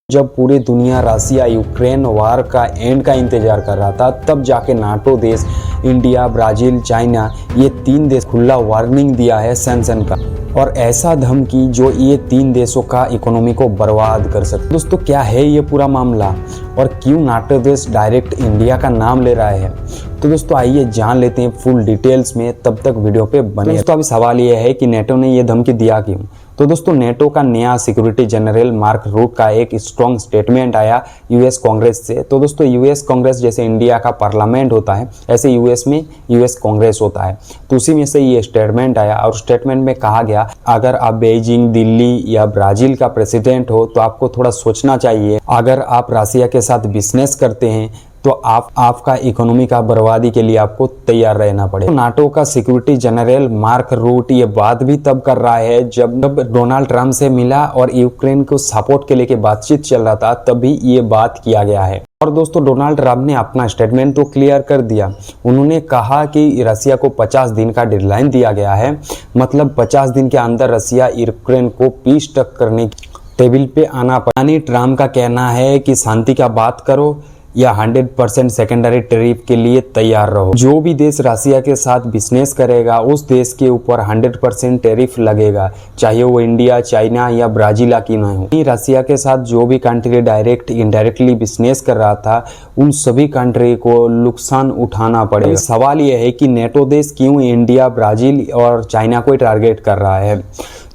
जब पूरी दुनिया रसिया यूक्रेन वार का एंड का इंतजार कर रहा था, तब जाके नाटो देश इंडिया, ब्राज़ील, चाइना, ये 3 देश खुला वार्निंग दिया है सैंक्शन का, और ऐसा धमकी जो ये 3 देशों का इकोनॉमी को बर्बाद कर सकते। दोस्तों, क्या है ये पूरा मामला और क्यों नाटो देश डायरेक्ट इंडिया का नाम ले रहा है? तो दोस्तों आइए जान लेते हैं फुल डिटेल्स में, तब तक वीडियो पे बने। दोस्तों अभी सवाल ये है कि नेटो ने ये धमकी दिया क्यों? तो दोस्तों नेटो का नया सिक्योरिटी जनरल मार्क रूट का एक स्ट्रॉन्ग स्टेटमेंट आया यूएस कांग्रेस से। तो दोस्तों यूएस कांग्रेस जैसे इंडिया का पार्लियामेंट होता है, ऐसे यूएस में यूएस कांग्रेस होता है। तो उसी में से ये स्टेटमेंट आया और स्टेटमेंट में कहा गया, अगर आप बेइजिंग, दिल्ली या ब्राज़ील का प्रेसिडेंट हो तो आपको थोड़ा सोचना चाहिए। अगर आप रसिया के साथ बिजनेस करते हैं तो आपका इकोनॉमी का बर्बादी के लिए आपको तैयार रहना पड़ेगा। तो नाटो का सिक्योरिटी जनरल मार्क रूट ये बात भी तब कर रहा है जब डोनाल्ड ट्रंप से मिला और यूक्रेन को सपोर्ट के लेके बातचीत चल रहा था, तभी ये बात किया गया है। और दोस्तों डोनाल्ड ट्रंप ने अपना स्टेटमेंट तो क्लियर कर दिया। उन्होंने कहा कि रसिया को 50 दिन का डेडलाइन दिया गया है, मतलब 50 दिन के अंदर रसिया यूक्रेन को पीस टक करने की टेबल पे आना पड़ा। ट्रंप का कहना है कि शांति का बात करो या 100% सेकेंडरी टैरिफ के लिए तैयार रहो। जो भी देश रसिया के साथ बिजनेस करेगा उस देश के ऊपर 100% टैरिफ लगेगा, चाहे वो इंडिया, चाइना या ब्राज़ील की ना हो। रसिया के साथ जो भी कंट्री डायरेक्ट इनडायरेक्टली बिजनेस कर रहा था, उन सभी कंट्री को नुकसान उठाना पड़ेगा। सवाल यह है कि नेटो देश क्यों इंडिया, ब्राज़ील और चाइना को टारगेट कर रहा है?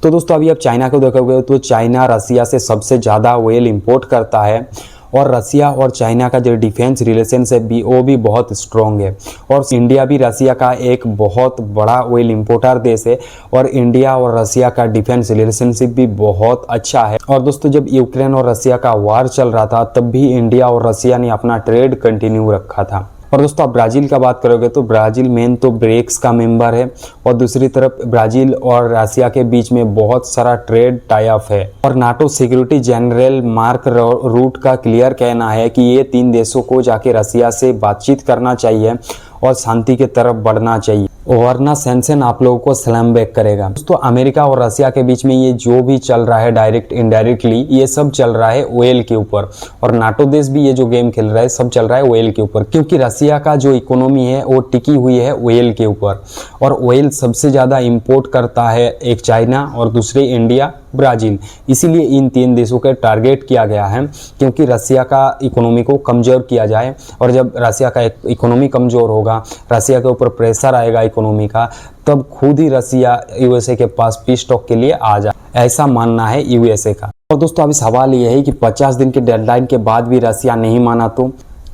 तो दोस्तों अभी आप चाइना को देखोगे तो चाइना रसिया से सबसे ज़्यादा ऑयल इंपोर्ट करता है, और रसिया और चाइना का जो डिफेंस रिलेशनशिप भी वो भी बहुत स्ट्रॉन्ग है। और इंडिया भी रसिया का एक बहुत बड़ा ऑयल इंपोर्टर देश है, और इंडिया और रसिया का डिफेंस रिलेशनशिप भी बहुत अच्छा है। और दोस्तों जब यूक्रेन और रसिया का वार चल रहा था, तब भी इंडिया और रसिया ने अपना ट्रेड कंटिन्यू रखा था। और दोस्तों आप ब्राज़ील का बात करोगे तो ब्राज़ील मेन तो ब्रिक्स का मेंबर है, और दूसरी तरफ ब्राज़ील और रसिया के बीच में बहुत सारा ट्रेड टाई अप है। और NATO security general Mark Rutte का क्लियर कहना है कि ये 3 देशों को जाके रसिया से बातचीत करना चाहिए और शांति की तरफ बढ़ना चाहिए, वरना सैंक्शन आप लोगों को स्लैम बैक करेगा। दोस्तों अमेरिका और रसिया के बीच में ये जो भी चल रहा है डायरेक्ट इनडायरेक्टली, ये सब चल रहा है ऑयल के ऊपर, और नाटो देश भी ये जो गेम खेल रहा है सब चल रहा है ऑयल के ऊपर, क्योंकि रसिया का जो इकोनॉमी है वो टिकी हुई है ऑयल के ऊपर। और ऑयल सबसे ज़्यादा इंपोर्ट करता है एक चाइना और दूसरे इंडिया, ब्राज़ील। इसीलिए इन 3 देशों के टारगेट किया गया है, क्योंकि रसिया का इकोनॉमी को कमज़ोर किया जाए। और जब रसिया का इकोनॉमी कमज़ोर होगा, रसिया के ऊपर प्रेशर आएगा इकोनॉमी का, तब खुद ही रसिया यूएसए के पास पीस टॉक के लिए आ जाए, ऐसा मानना है यूएसए का। और दोस्तों अभी सवाल ये है कि 50 दिन के डेडलाइन के बाद भी रसिया नहीं माना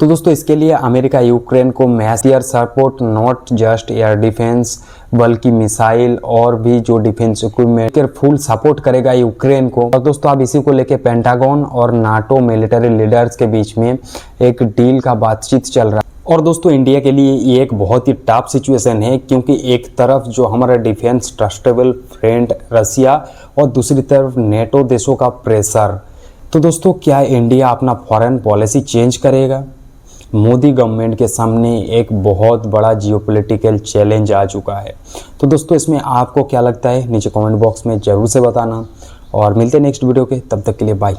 तो दोस्तों इसके लिए अमेरिका यूक्रेन को massive air support, not just air defence बल्कि मिसाइल और भी जो डिफेंस इक्विपमेंट फुल सपोर्ट करेगा यूक्रेन को। और दोस्तों अब इसी को लेके पेंटागन और नाटो मिलिट्री लीडर्स के बीच में एक डील का बातचीत चल रहा है। और दोस्तों इंडिया के लिए ये एक बहुत ही टफ सिचुएशन है, क्योंकि एक तरफ जो हमारा डिफेंस ट्रस्टेबल फ्रेंड रसिया और दूसरी तरफ नेटो देशों का प्रेशर। तो दोस्तों क्या इंडिया अपना फॉरेन पॉलिसी चेंज करेगा? मोदी गवर्नमेंट के सामने एक बहुत बड़ा जियोपॉलिटिकल चैलेंज आ चुका है। तो दोस्तों इसमें आपको क्या लगता है नीचे कमेंट बॉक्स में ज़रूर से बताना, और मिलते हैं नेक्स्ट वीडियो के, तब तक के लिए बाय।